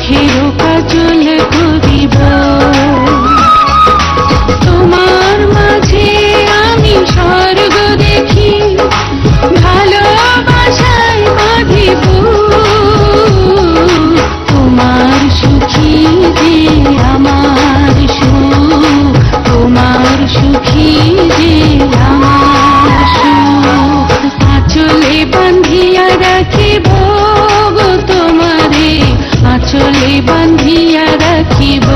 চোখের কাজল করিব তোমার মাঝে আমি স্বর্গ দেখি ভালোবাসায় বাঁধিব তোমার সুখী যে আমার সুখ তোমার সুখী যে আমার সুখ আঁচলে বাঁধিয়া রাখিব গো তোমারে আঁচলে বাঁধিয়া রাখিব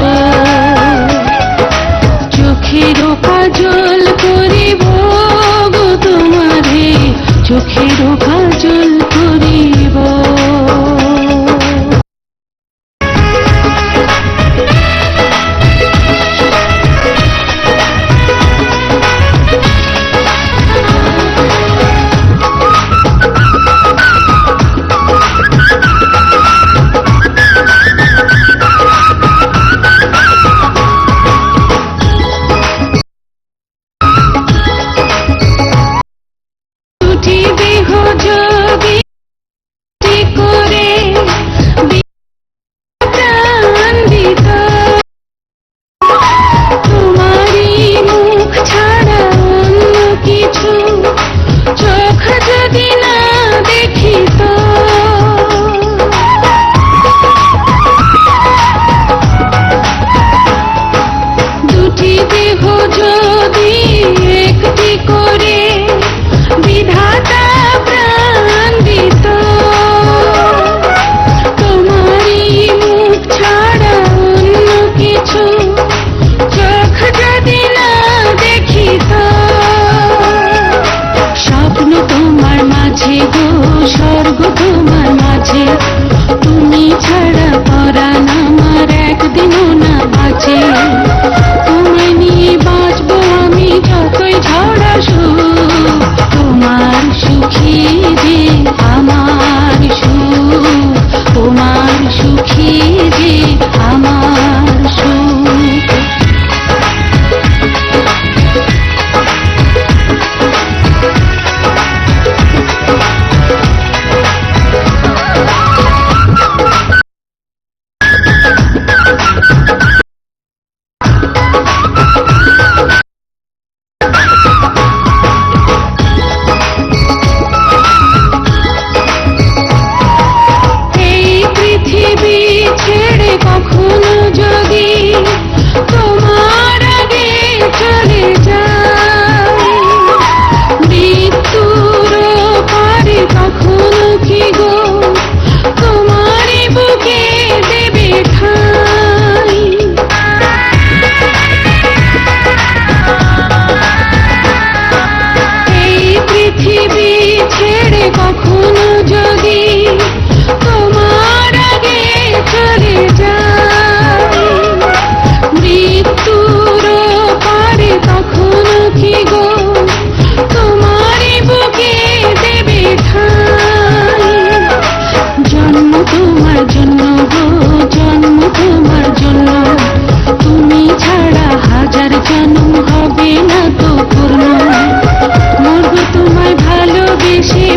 চোখের কাজল করিব গো তোমারে চোখের কাজল করিব স্বর্গ তোমার মাঝে তুমি ছাড়া পরাণ আমার একদিনও না বাঁচে তোমায় নিয়ে বাঁচবো আমি যতই ঝড় আসুক তোমার সুখী যে আমার সুখ তোমার সুখী যে আমার সুখ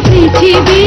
পৃথিবী